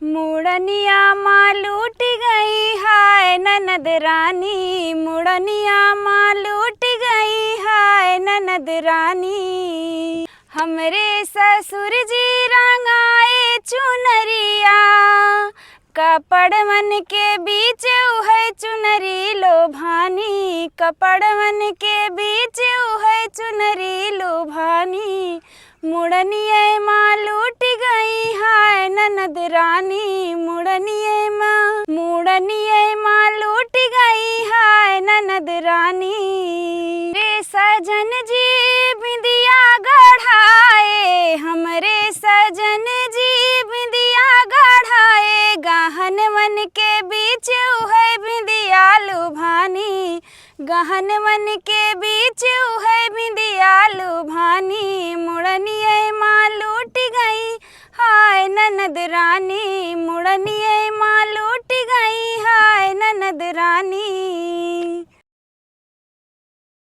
मुड़निया माँ लूट गई हाय ननद रानी, मुड़निया माँ लूट गई हाय ननद रानी। हमरे ससुर जी रंगाए चुनरिया, कपड़वन के बीच उहे चुनरी लोभानी, कपड़वन के बीच उहे चुनरी लोभानी। मुड़निए माँ लूट गई हाय ननद रानी, मुड़निए माँ लूट गई हाय ननद रानी। रे सजन जी बिंदिया गढ़ाए, हमरे सजन जी बिंदिया गढ़ाए, गहनवन के बीच उहे बिंदिया लुभानी, गहनवन के बीच उहे बिंदिया लुभानी। मुड़निए माँ लूट गई हाय ननद रानी, मुड़निए